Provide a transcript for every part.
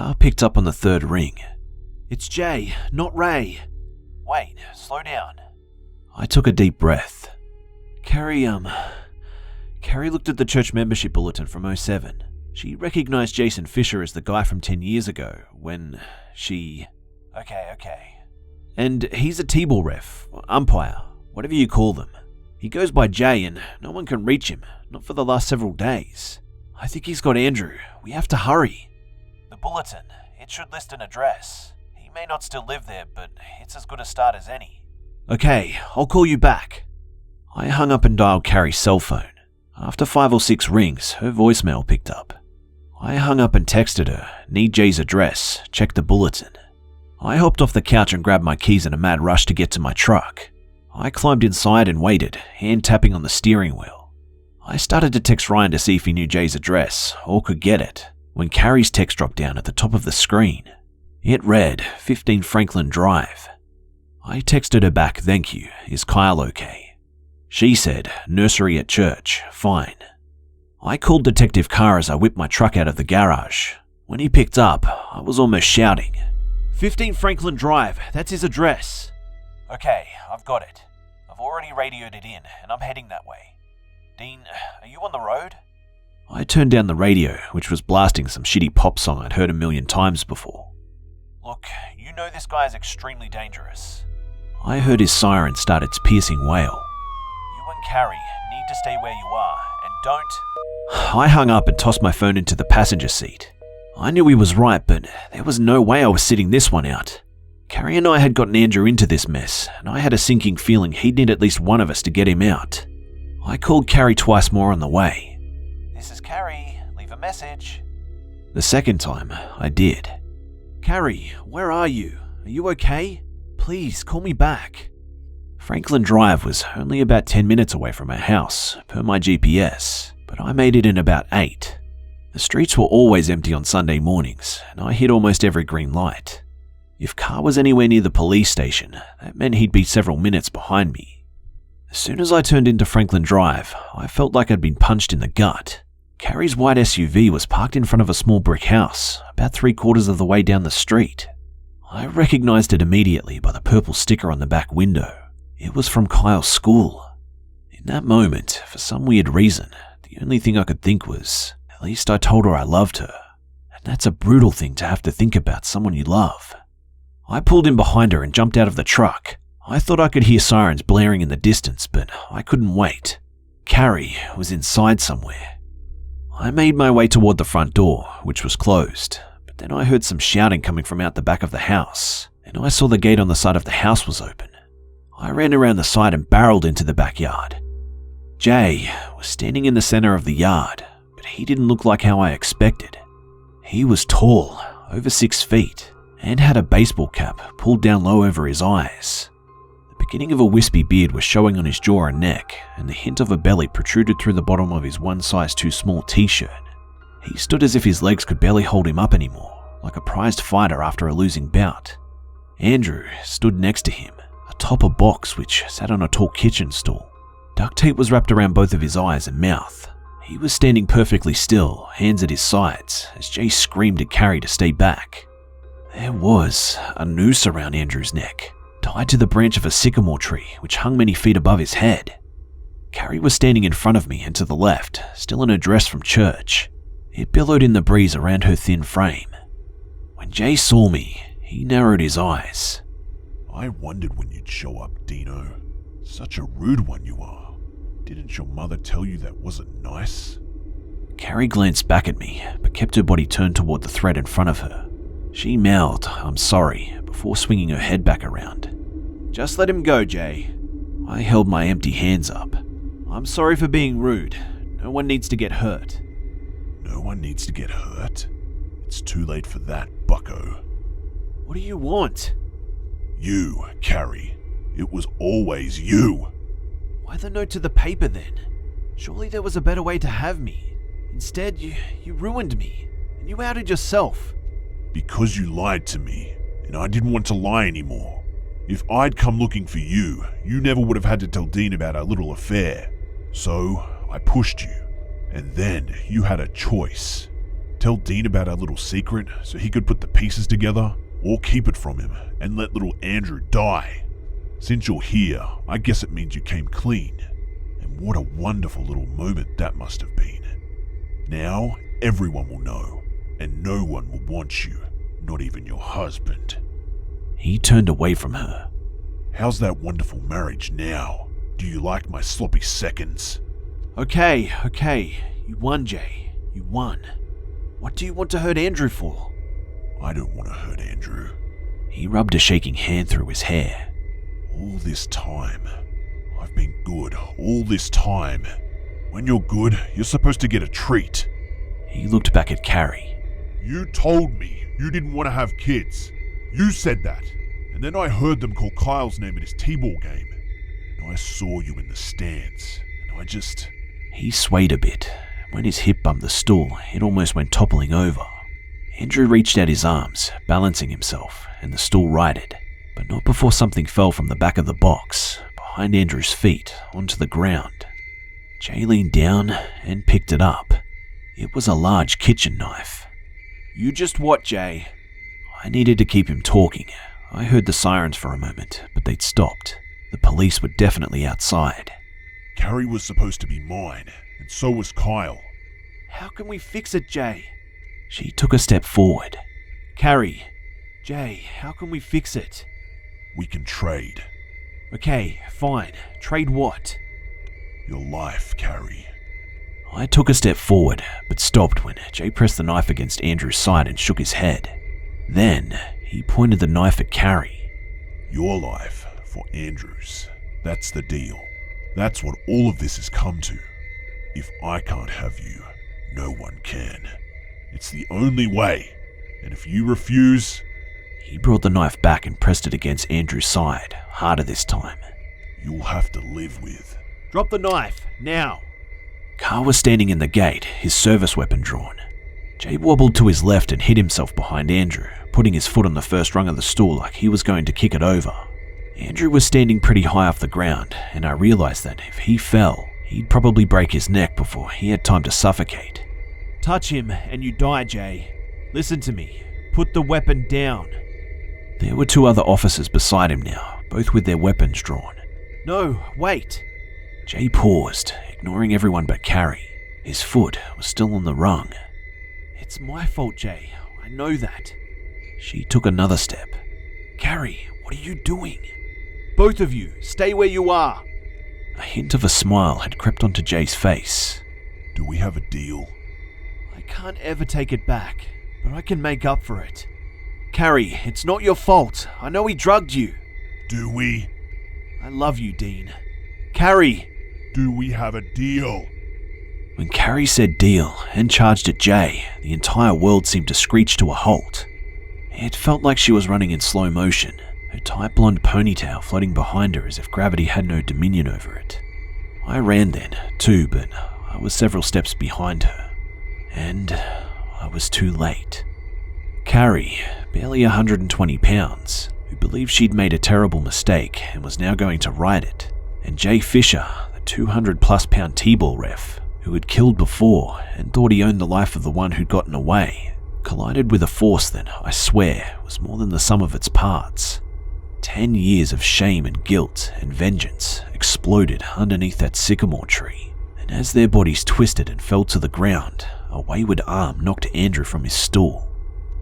car picked up on the third ring. "It's Jay, not Ray." "Wait, slow down." I took a deep breath. Carrie looked at the church membership bulletin from '07. She recognized Jason Fisher as the guy from 10 years ago when she... Okay. And he's a T-ball ref, umpire, whatever you call them. He goes by Jay and no one can reach him, not for the last several days. I think he's got Andrew. We have to hurry. The bulletin, it should list an address. He may not still live there, but it's as good a start as any. Okay, I'll call you back. I hung up and dialed Carrie's cell phone. After 5 or 6 rings, her voicemail picked up. I hung up and texted her, "Need Jay's address, check the bulletin." I hopped off the couch and grabbed my keys in a mad rush to get to my truck. I climbed inside and waited, hand tapping on the steering wheel. I started to text Ryan to see if he knew Jay's address or could get it, when Carrie's text dropped down at the top of the screen. It read, 15 Franklin Drive. I texted her back, "Thank you, is Kyle okay?" She said, "Nursery at church, fine." I called Detective Carr as I whipped my truck out of the garage. When he picked up, I was almost shouting, 15 Franklin Drive, that's his address. "Okay, I've got it. I've already radioed it in, and I'm heading that way. Dean, are you on the road?" I turned down the radio, which was blasting some shitty pop song I'd heard a million times before. "Look, you know this guy is extremely dangerous." I heard his siren start its piercing wail. "You and Carrie need to stay where you are, and don't..." I hung up and tossed my phone into the passenger seat. I knew he was right, but there was no way I was sitting this one out. Carrie and I had gotten Andrew into this mess, and I had a sinking feeling he'd need at least one of us to get him out. I called Carrie twice more on the way. "This is Carrie, leave a message." The second time, I did. "Carrie, where are you? Are you okay? Please, call me back." Franklin Drive was only about 10 minutes away from our house, per my GPS, but I made it in about 8. The streets were always empty on Sunday mornings, and I hit almost every green light. If Carr was anywhere near the police station, that meant he'd be several minutes behind me. As soon as I turned into Franklin Drive, I felt like I'd been punched in the gut. Carrie's white SUV was parked in front of a small brick house, about 3/4 of the way down the street. I recognized it immediately by the purple sticker on the back window. It was from Kyle's school. In that moment, for some weird reason, the only thing I could think was, at least I told her I loved her. And that's a brutal thing to have to think about someone you love. I pulled in behind her and jumped out of the truck. I thought I could hear sirens blaring in the distance, but I couldn't wait. Carrie was inside somewhere. I made my way toward the front door, which was closed, but then I heard some shouting coming from out the back of the house, and I saw the gate on the side of the house was open. I ran around the side and barreled into the backyard. Jay was standing in the center of the yard, but he didn't look like how I expected. He was tall, over 6 feet, and had a baseball cap pulled down low over his eyes. The beginning of a wispy beard was showing on his jaw and neck, and the hint of a belly protruded through the bottom of his one size too small t-shirt. He stood as if his legs could barely hold him up anymore, like a prized fighter after a losing bout. Andrew stood next to him, atop a box which sat on a tall kitchen stool. Duct tape was wrapped around both of his eyes and mouth. He was standing perfectly still, hands at his sides, as Jay screamed at Carrie to stay back. There was a noose around Andrew's neck, tied to the branch of a sycamore tree which hung many feet above his head. Carrie was standing in front of me and to the left, still in her dress from church. It billowed in the breeze around her thin frame. When Jay saw me, he narrowed his eyes. "I wondered when you'd show up, Dino. Such a rude one you are. Didn't your mother tell you that wasn't nice?" Carrie glanced back at me, but kept her body turned toward the thread in front of her. She mouthed, "I'm sorry," before swinging her head back around. "Just let him go, Jay." I held my empty hands up. "I'm sorry for being rude. No one needs to get hurt." "No one needs to get hurt? It's too late for that, bucko." "What do you want?" "You, Carrie. It was always you." "Why the note to the paper then? Surely there was a better way to have me. Instead, you ruined me, and you outed yourself." "Because you lied to me, and I didn't want to lie anymore. If I'd come looking for you, you never would have had to tell Dean about our little affair. So I pushed you, and then you had a choice. Tell Dean about our little secret so he could put the pieces together, or keep it from him and let little Andrew die. Since you're here, I guess it means you came clean. And what a wonderful little moment that must have been. Now, everyone will know, and no one will want you, not even your husband. He turned away from her. How's that wonderful marriage now? Do you like my sloppy seconds? Okay. You won, Jay. You won. What do you want to hurt Andrew for? I don't want to hurt Andrew. He rubbed a shaking hand through his hair. All this time, I've been good all this time. When you're good, you're supposed to get a treat. He looked back at Carrie. You told me you didn't want to have kids. You said that. And then I heard them call Kyle's name at his t-ball game. And I saw you in the stands. And I just... He swayed a bit. When his hip bumped the stool, it almost went toppling over. Andrew reached out his arms, balancing himself, and the stool righted, but not before something fell from the back of the box, behind Andrew's feet, onto the ground. Jay leaned down and picked it up. It was a large kitchen knife. You just what, Jay? I needed to keep him talking. I heard the sirens for a moment, but they'd stopped. The police were definitely outside. Carrie was supposed to be mine, and so was Kyle. How can we fix it, Jay? She took a step forward. Carrie, Jay, how can we fix it? We can trade. Okay, fine. Trade what? Your life, Carrie. I took a step forward, but stopped when Jay pressed the knife against Andrew's side and shook his head. Then, he pointed the knife at Carrie. Your life for Andrew's. That's the deal. That's what all of this has come to. If I can't have you, no one can. It's the only way. And if you refuse... He brought the knife back and pressed it against Andrew's side, harder this time. You'll have to live with... Drop the knife, now! Carl was standing in the gate, his service weapon drawn. Jay wobbled to his left and hid himself behind Andrew, putting his foot on the first rung of the stool like he was going to kick it over. Andrew was standing pretty high off the ground, and I realized that if he fell, he'd probably break his neck before he had time to suffocate. Touch him and you die, Jay. Listen to me. Put the weapon down. There were two other officers beside him now, both with their weapons drawn. No, wait. Jay paused, ignoring everyone but Carrie. His foot was still on the rung. It's my fault, Jay. I know that. She took another step. Carrie, what are you doing? Both of you, stay where you are. A hint of a smile had crept onto Jay's face. Do we have a deal? I can't ever take it back, but I can make up for it. Carrie, it's not your fault. I know he drugged you. Do we? I love you, Dean. Carrie! Do we have a deal? When Carrie said deal and charged at Jay, the entire world seemed to screech to a halt. It felt like she was running in slow motion, her tight blonde ponytail floating behind her as if gravity had no dominion over it. I ran then, too, but I was several steps behind her. And I was too late. Carrie, barely 120 pounds, who believed she'd made a terrible mistake and was now going to right it, and Jay Fisher, the 200-plus pound T-ball ref, who had killed before and thought he owned the life of the one who'd gotten away, collided with a force that, I swear, was more than the sum of its parts. 10 years of shame and guilt and vengeance exploded underneath that sycamore tree, and as their bodies twisted and fell to the ground, a wayward arm knocked Andrew from his stool.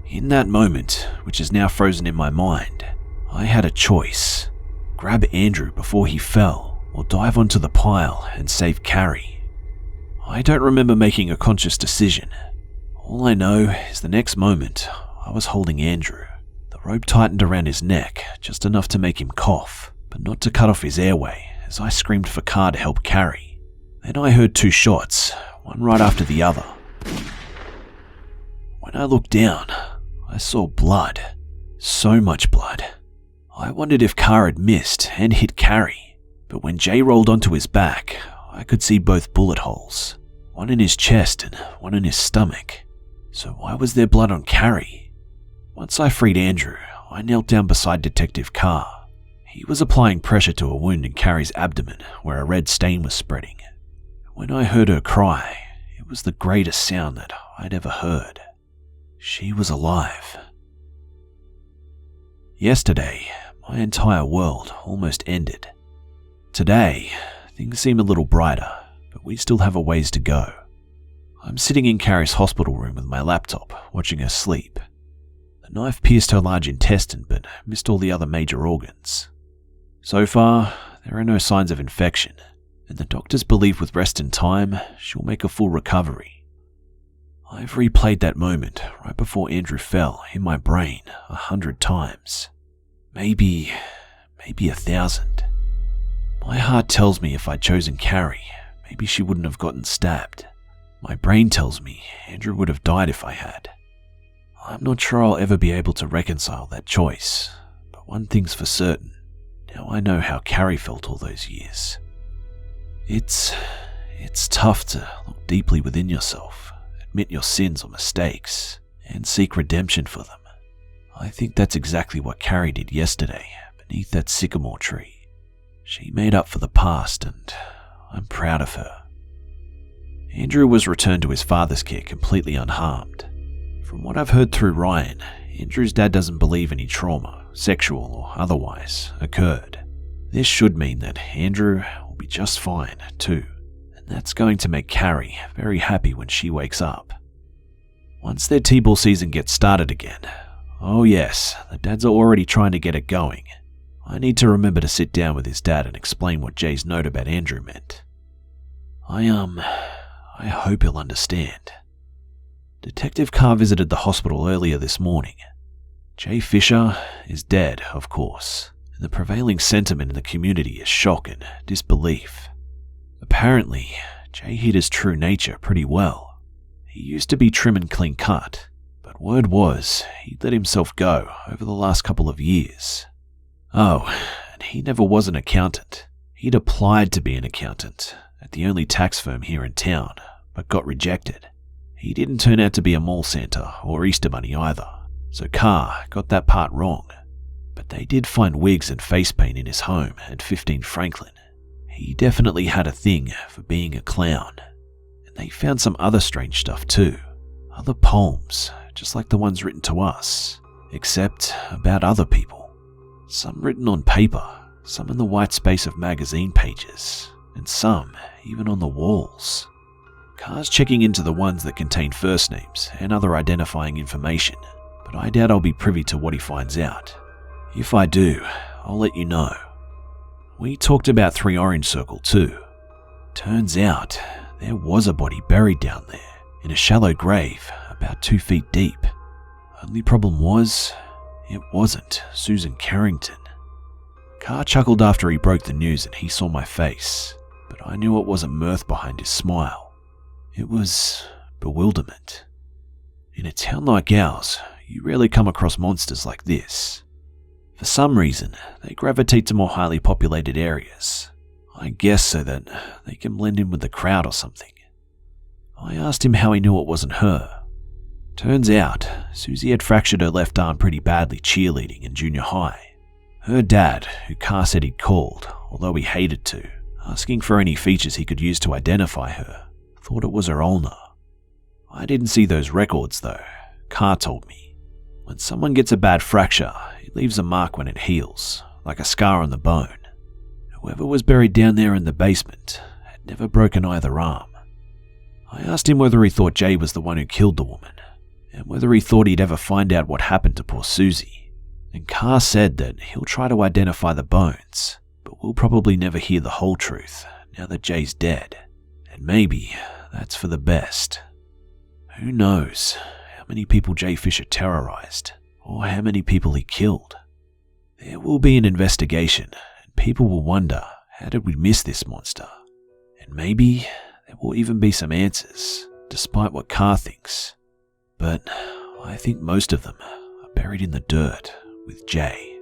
In that moment, which is now frozen in my mind, I had a choice. Grab Andrew before he fell, or dive onto the pile and save Carrie. I don't remember making a conscious decision. All I know is the next moment, I was holding Andrew. The rope tightened around his neck, just enough to make him cough, but not to cut off his airway, as I screamed for Carr to help Carrie. Then I heard two shots, one right after the other. When I looked down, I saw blood. So much blood. I wondered if Carr had missed and hit Carrie, but when Jay rolled onto his back, I could see both bullet holes, one in his chest and one in his stomach. So why was there blood on Carrie? Once I freed Andrew, I knelt down beside Detective Carr. He was applying pressure to a wound in Carrie's abdomen where a red stain was spreading. When I heard her cry, it was the greatest sound that I'd ever heard. She was alive. Yesterday, my entire world almost ended. Today, things seem a little brighter, but we still have a ways to go. I'm sitting in Carrie's hospital room with my laptop, watching her sleep. The knife pierced her large intestine but missed all the other major organs. So far, there are no signs of infection, and the doctors believe with rest and time, she'll make a full recovery. I've replayed that moment right before Andrew fell in my brain 100 times. Maybe 1,000. My heart tells me if I'd chosen Carrie, maybe she wouldn't have gotten stabbed. My brain tells me Andrew would have died if I had. I'm not sure I'll ever be able to reconcile that choice, but one thing's for certain. Now I know how Carrie felt all those years. It's tough to look deeply within yourself, admit your sins or mistakes, and seek redemption for them. I think that's exactly what Carrie did yesterday beneath that sycamore tree. She made up for the past, and I'm proud of her. Andrew was returned to his father's care completely unharmed. From what I've heard through Ryan, Andrew's dad doesn't believe any trauma, sexual or otherwise, occurred. This should mean that Andrew will be just fine, too, and that's going to make Carrie very happy when she wakes up. Once their T-ball season gets started again, oh yes, the dads are already trying to get it going. I need to remember to sit down with his dad and explain what Jay's note about Andrew meant. I hope he'll understand. Detective Carr visited the hospital earlier this morning. Jay Fisher is dead, of course, and the prevailing sentiment in the community is shock and disbelief. Apparently, Jay hid his true nature pretty well. He used to be trim and clean cut, but word was he'd let himself go over the last couple of years. Oh, and he never was an accountant. He'd applied to be an accountant at the only tax firm here in town, but got rejected. He didn't turn out to be a mall Santa or Easter Bunny either, so Carr got that part wrong. But they did find wigs and face paint in his home at 15 Franklin. He definitely had a thing for being a clown. And they found some other strange stuff too. Other poems, just like the ones written to us, except about other people. Some written on paper, some in the white space of magazine pages, and some even on the walls. Carr's checking into the ones that contain first names and other identifying information, but I doubt I'll be privy to what he finds out. If I do, I'll let you know. We talked about 3 Orange Circle too. Turns out, there was a body buried down there, in a shallow grave about 2 feet deep. Only problem was, it wasn't Susan Carrington. Carr chuckled after he broke the news and he saw my face, but I knew it wasn't mirth behind his smile. It was bewilderment. In a town like ours, you rarely come across monsters like this. For some reason, they gravitate to more highly populated areas. I guess so that they can blend in with the crowd or something. I asked him how he knew it wasn't her. Turns out, Susie had fractured her left arm pretty badly cheerleading in junior high. Her dad, who Carr said he'd called, although he hated to, asking for any features he could use to identify her, thought it was her ulnar. I didn't see those records though, Carr told me. When someone gets a bad fracture, it leaves a mark when it heals, like a scar on the bone. Whoever was buried down there in the basement had never broken either arm. I asked him whether he thought Jay was the one who killed the woman, and whether he thought he'd ever find out what happened to poor Susie. And Carr said that he'll try to identify the bones, but we'll probably never hear the whole truth now that Jay's dead. And maybe that's for the best. Who knows how many people Jay Fisher terrorized, or how many people he killed. There will be an investigation, and people will wonder, how did we miss this monster? And maybe there will even be some answers, despite what Carr thinks. But I think most of them are buried in the dirt with Jay.